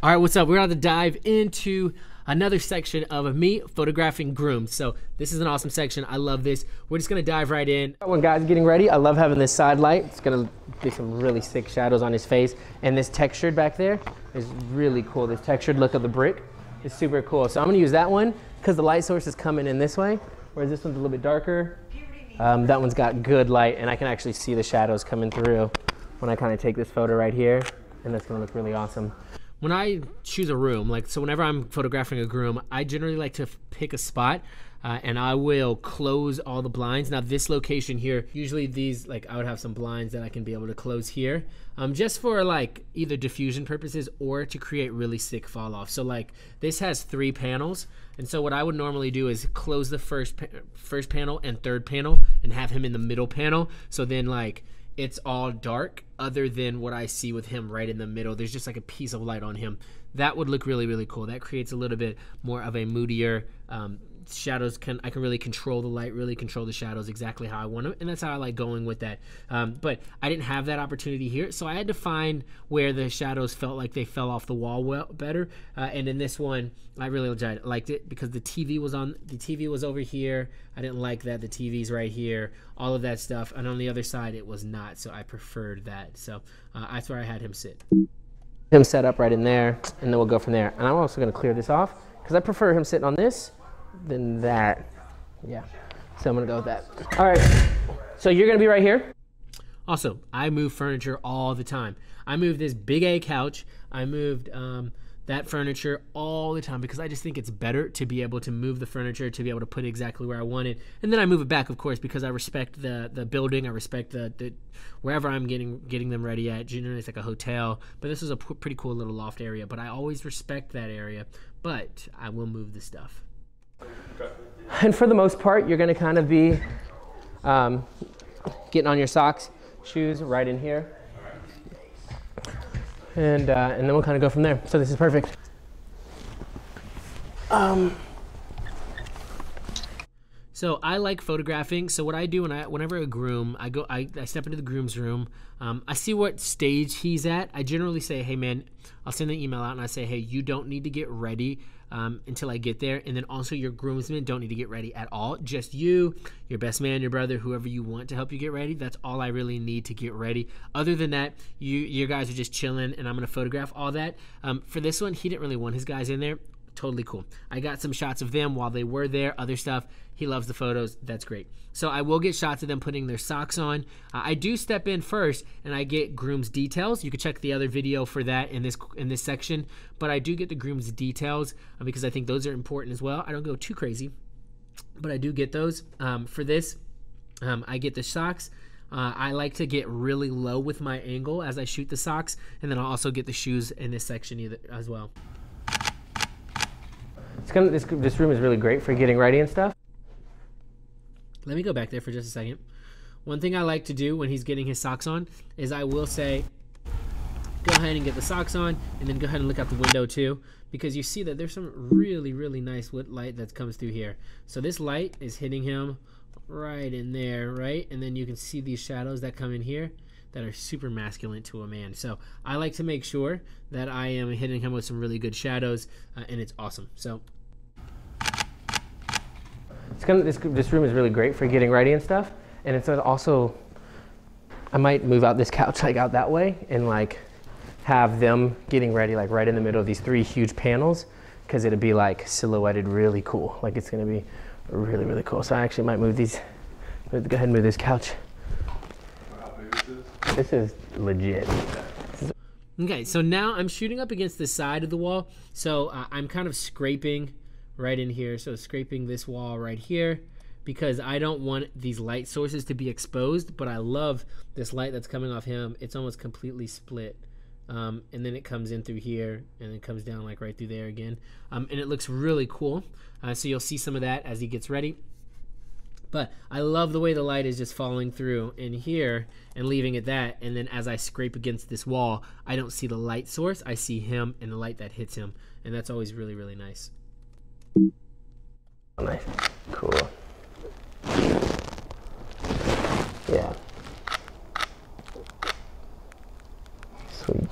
All right, what's up? We're about to dive into another section of me photographing grooms. So this is an awesome section. I love this. We're just gonna dive right in. When guys getting ready, I love having this side light. It's gonna be some really sick shadows on his face. And this textured back there is really cool. This textured look of the brick is super cool. So I'm gonna use that one because the light source is coming in this way, whereas this one's a little bit darker. That one's got good light and I can actually see the shadows coming through when I kind of take this photo right here. And that's gonna look really awesome. When I choose a room, so whenever I'm photographing a groom, I generally like to pick a spot and I will close all the blinds. Now this location here, usually these, I would have some blinds that I can be able to close here just for either diffusion purposes or to create really sick fall off. So this has 3 panels. And so what I would normally do is close the first panel and third panel and have him in the middle panel. So then it's all dark other than what I see with him right in the middle. There's just a piece of light on him. That would look really, really cool. That creates a little bit more of a moodier shadows. I can really control the light, really control the shadows exactly how I want them, and that's how I like going with that. But I didn't have that opportunity here, so I had to find where the shadows felt like they fell off the wall better. And in this one, I really liked it because the TV was over here. I didn't like that. The TV's right here, all of that stuff, and on the other side it was not. So I preferred that. So that's where I had him sit. Him set up right in there, and then we'll go from there. And I'm also going to clear this off because I prefer him sitting on this than that. Yeah, so I'm gonna go with that. All right, so you're gonna be right here. Also, I move furniture all the time. I move this big A couch. I moved that furniture all the time because I just think it's better to be able to move the furniture, to be able to put it exactly where I want it. And then I move it back, of course, because I respect the building. I respect the wherever I'm getting them ready at. Generally, it's like a hotel, but this is a pretty cool little loft area. But I always respect that area, but I will move the stuff. And for the most part, you're going to kind of be getting on your socks, shoes right in here. And then we'll kind of go from there. So this is perfect. So I like photographing. So what I do whenever a groom, I step into the groom's room. I see what stage he's at. I generally say, hey man, I'll send an email out and I say, hey, you don't need to get ready until I get there. And then also your groomsmen don't need to get ready at all. Just you, your best man, your brother, whoever you want to help you get ready. That's all I really need to get ready. Other than that, you guys are just chilling and I'm gonna photograph all that. For this one, he didn't really want his guys in there. Totally cool. I got some shots of them while they were there, other stuff. He loves the photos. That's great. So I will get shots of them putting their socks on. I do step in first and I get groom's details. You can check the other video for that in this section, but I do get the groom's details because I think those are important as well. I don't go too crazy, but I do get those. For this, I get the socks. I like to get really low with my angle as I shoot the socks, and then I'll also get the shoes in this section as well. This room is really great for getting ready and stuff. Let me go back there for just a second. One thing I like to do when he's getting his socks on is I will say, go ahead and get the socks on, and then go ahead and look out the window too, because you see that there's some really, really nice light that comes through here. So this light is hitting him right in there, right? And then you can see these shadows that come in here that are super masculine to a man. So I like to make sure that I am hitting him with some really good shadows, and it's awesome. So this room is really great for getting ready and stuff. And it's also, I might move out this couch out that way and have them getting ready right in the middle of these 3 huge panels, because it'd be silhouetted really cool. It's gonna be really, really cool. So I actually might move these, go ahead and move this couch. How big is this? This is legit. Okay, so now I'm shooting up against the side of the wall. So I'm kind of scraping right in here. So scraping this wall right here because I don't want these light sources to be exposed, but I love this light that's coming off him. It's almost completely split. And then it comes in through here and it comes down right through there again. And it looks really cool. So you'll see some of that as he gets ready. But I love the way the light is just falling through in here and leaving it that. And then as I scrape against this wall, I don't see the light source. I see him and the light that hits him. And that's always really, really nice. Nice. Cool. Yeah. Sweet.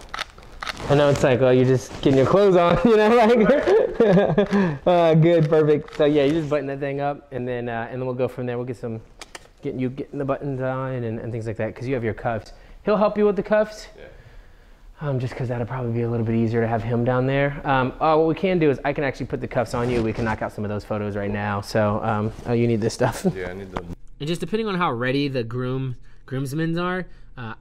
I know it's like, oh, you're just getting your clothes on, you know, like. Good, perfect. So yeah, you just button that thing up, and then we'll go from there. We'll get getting the buttons on and things like that, because you have your cuffs. He'll help you with the cuffs. Yeah. Just because that'll probably be a little bit easier to have him down there. What we can do is I can actually put the cuffs on you. We can knock out some of those photos right now. So, oh, you need this stuff. Yeah, I need them. And just depending on how ready the groomsmen are,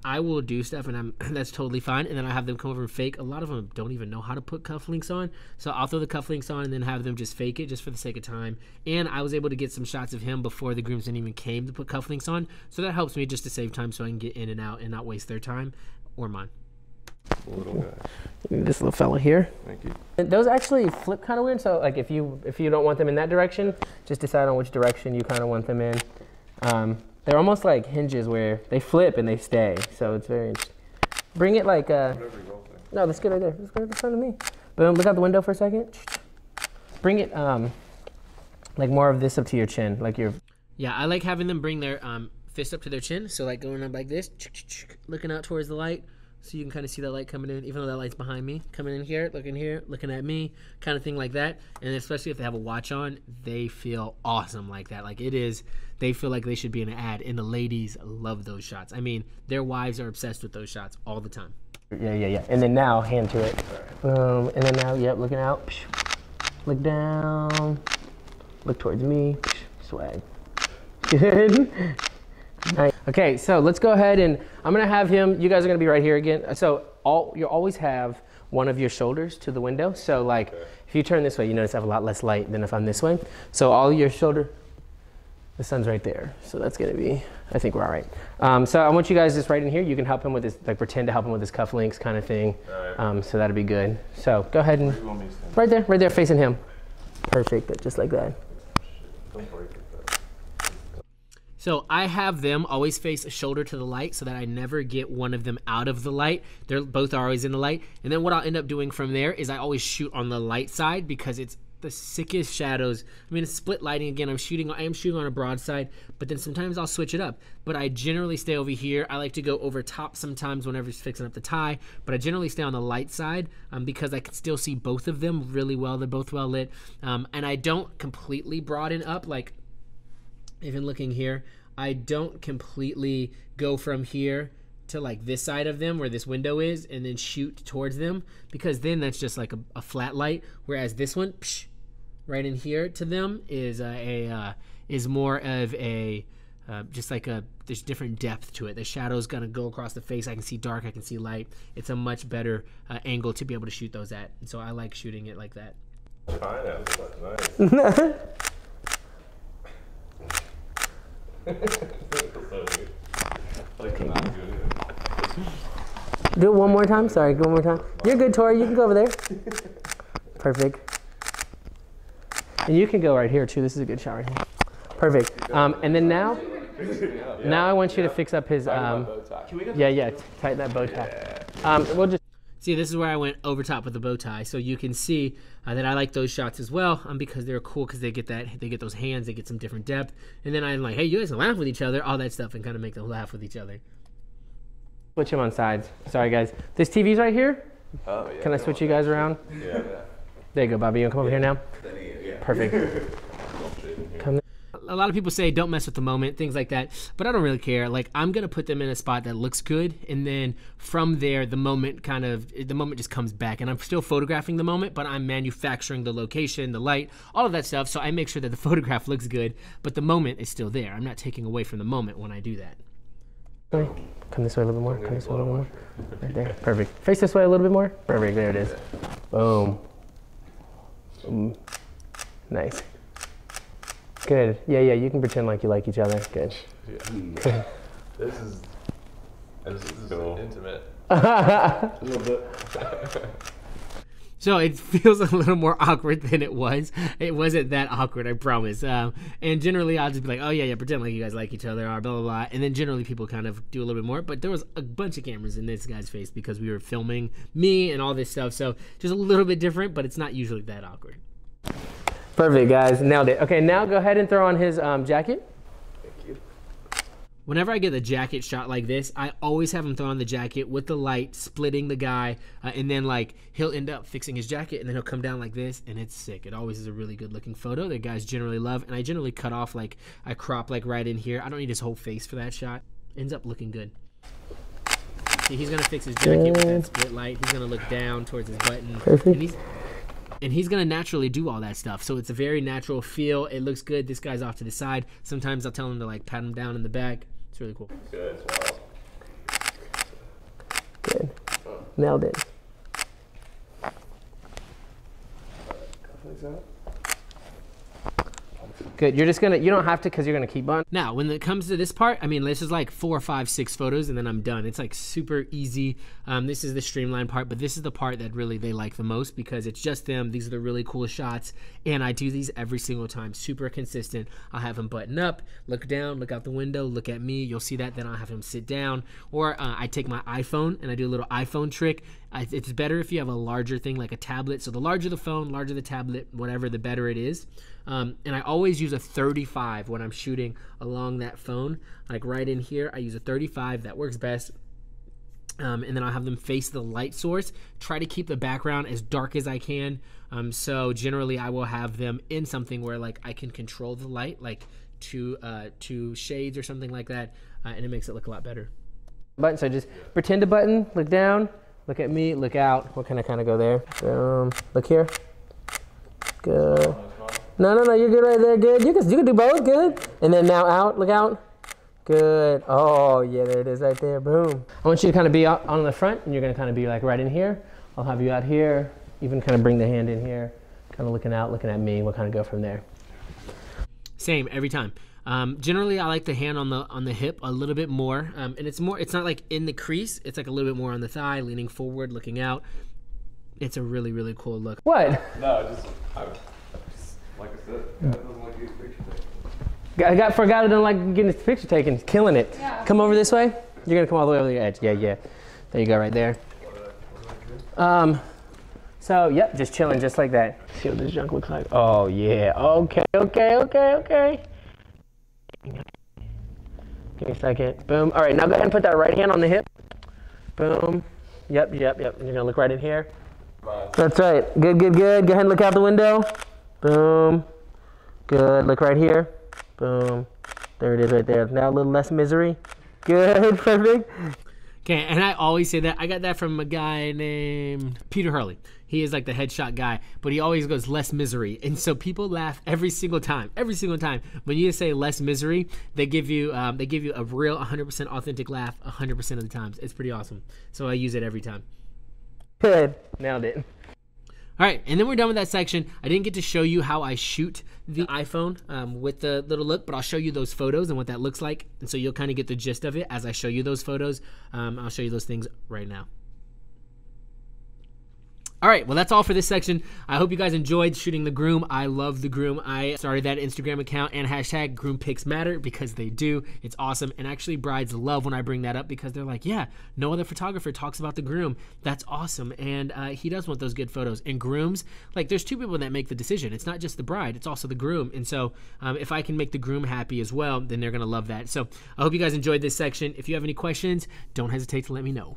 I will do stuff, and that's totally fine. And then I have them come over and fake. A lot of them don't even know how to put cufflinks on, so I'll throw the cufflinks on and then have them just fake it, just for the sake of time. And I was able to get some shots of him before the groomsmen even came to put cufflinks on, so that helps me just to save time, so I can get in and out and not waste their time or mine. Little guy. This little fella here. Thank you. Those actually flip kind of weird. So like if you don't want them in that direction, just decide on which direction you kind of want them in. They're almost like hinges where they flip and they stay. So it's very interesting. Bring it like no, let's get right there. Let's go in front of me. Boom. Look out the window for a second. Bring it like more of this up to your chin, like your. Yeah, I like having them bring their fist up to their chin. So like going up like this, looking out towards the light. So you can kind of see that light coming in, even though that light's behind me. Coming in here, looking at me, kind of thing like that. And especially if they have a watch on, they feel awesome like that. Like it is, they feel like they should be in an ad. And the ladies love those shots. I mean, their wives are obsessed with those shots all the time. Yeah. And then now, hand to it. And then now, yep, looking out. Look down. Look towards me. Swag. Good. Nice. Okay, so let's go ahead and I'm gonna have him. You guys are gonna be right here again. So you always have one of your shoulders to the window. So like if you turn this way, you notice I have a lot less light than if I'm this way. So all your shoulder, the sun's right there. So that's gonna be, I think we're all right. So I want you guys just right in here. You can help him with this, like pretend to help him with his cufflinks kind of thing. Right. So that'd be good. So go ahead and right there, facing him. Perfect, just like that. Don't break it. So I have them always face a shoulder to the light so that I never get one of them out of the light. They're both are always in the light. And then what I'll end up doing from there is I always shoot on the light side because it's the sickest shadows. I mean, it's split lighting again. I am shooting on a broadside, but then sometimes I'll switch it up. But I generally stay over here. I like to go over top sometimes whenever it's fixing up the tie, but I generally stay on the light side because I can still see both of them really well. They're both well lit. And I don't completely broaden up, like even looking here, I don't completely go from here to like this side of them where this window is and then shoot towards them, because then that's just like a flat light, whereas this one right in here to them is more of a just like there's different depth to it. The shadow's gonna go across the face. I can see dark, I can see light. It's a much better angle to be able to shoot those at, and so I like shooting it like that. Nice. Do it one more time. Sorry, go one more time. You're good, Tori. You can go over there. Perfect. And you can go right here too. This is a good shot right here. Perfect. And then now I want you to fix up his. Yeah. Tighten that bow tie. We'll just. See, this is where I went over top with the bow tie, so you can see that I like those shots as well, because they're cool, because they get those hands, they get some different depth, and then I'm like, hey, you guys can laugh with each other, all that stuff, and kind of make them laugh with each other. Switch them on sides. Sorry, guys. This TV's right here. Oh yeah. Can I switch you guys around? Yeah. There you go, Bobby. You want to come over here now? Yeah. Perfect. Come. A lot of people say don't mess with the moment, things like that, but I don't really care. Like, I'm gonna put them in a spot that looks good, and then from there the moment just comes back, and I'm still photographing the moment, but I'm manufacturing the location, the light, all of that stuff, so I make sure that the photograph looks good, but the moment is still there. I'm not taking away from the moment when I do that. Okay. Come this way a little bit more. Come this way a little more. Right there. Perfect. Face this way a little bit more. Perfect. There it is. Boom. Nice. Good. Yeah. You can pretend like you like each other. Good. Yeah. Good. This is cool. Intimate. A little bit. So it feels a little more awkward than it was. It wasn't that awkward, I promise. And generally, I'll just be like, oh, yeah, pretend like you guys like each other, or blah, blah, blah. And then generally, people kind of do a little bit more. But there was a bunch of cameras in this guy's face because we were filming me and all this stuff. So just a little bit different, but it's not usually that awkward. Perfect, guys. Nailed it. Okay, now go ahead and throw on his jacket. Thank you. whenever I get the jacket shot like this, I always have him throw on the jacket with the light, splitting the guy, and then like he'll end up fixing his jacket, and then he'll come down like this, and it's sick. It always is a really good looking photo that guys generally love, and I generally cut off, like I crop like right in here. I don't need his whole face for that shot. Ends up looking good. See, he's gonna fix his jacket with that split light. He's gonna look down towards his button. Perfect. And he's gonna naturally do all that stuff. So it's a very natural feel. It looks good. This guy's off to the side. Sometimes I'll tell him to like pat him down in the back. It's really cool. Good. Wow. Good. Nailed it. Good. You're just gonna, you don't have to because you're gonna keep on. Now, when it comes to this part, I mean, this is like 4, 5, 6 photos and then I'm done. It's like super easy. This is the streamlined part, but this is the part that really they like the most because it's just them. These are the really cool shots. And I do these every single time, super consistent. I'll have him button up, look down, look out the window, look at me. You'll see that. Then I'll have him sit down. Or I take my iPhone and I do a little iPhone trick. It's better if you have a larger thing like a tablet. So the larger the phone, larger the tablet, whatever, the better it is. And I always use a 35 when I'm shooting along that phone. Like right in here, I use a 35. That works best. And then I'll have them face the light source. Try to keep the background as dark as I can. So generally, I will have them in something where like I can control the light, like two shades or something like that, and it makes it look a lot better. Button. So just pretend to button. Look down. Look at me. Look out. What can I kind of go there? Look here. Good. No, you're good right there. Good. You can do both. Good. And then now out. Look out. Good. Oh, yeah, there it is right there. Boom. I want you to kind of be out on the front, and you're going to kind of be like right in here. I'll have you out here. Even kind of bring the hand in here. Kind of looking out, looking at me. We'll kind of go from there. Same every time. Generally, I like the hand on the hip a little bit more. And it's not like in the crease. It's like a little bit more on the thigh, leaning forward, looking out. It's a really, really cool look. What? No, just like I said, God doesn't like getting picture taken. I forgot I don't like getting this picture taken. He's killing it. Yeah. Come over this way. You're going to come all the way over the edge. Yeah. There you go right there. So, yep, just chilling just like that. See what this junk looks like. Oh, yeah. Okay. Give me a second. Boom. All right, now go ahead and put that right hand on the hip. Boom. Yep. You're going to look right in here. Bye. That's right. Good. Go ahead and look out the window. Boom. Good. Look right here. Boom. There it is right there. Now a little less misery. Good. Perfect. Okay, and I always say that. I got that from a guy named Peter Hurley. He is like the headshot guy, but he always goes less misery. And so people laugh every single time. When you say less misery, they give you a real 100% authentic laugh 100% of the times. It's pretty awesome. So I use it every time. Good. Nailed it. All right, and then we're done with that section. I didn't get to show you how I shoot the iPhone with the little look, but I'll show you those photos and what that looks like. And so you'll kind of get the gist of it as I show you those photos. I'll show you those things right now. All right, well, that's all for this section. I hope you guys enjoyed shooting the Groom. I love the Groom. I started that Instagram account and hashtag Groom Pics Matter because they do. It's awesome. And actually, brides love when I bring that up because they're like, yeah, no other photographer talks about the Groom. That's awesome. And he does want those good photos. And grooms, like there's two people that make the decision. It's not just the bride, it's also the groom. And so if I can make the groom happy as well, then they're going to love that. So I hope you guys enjoyed this section. If you have any questions, don't hesitate to let me know.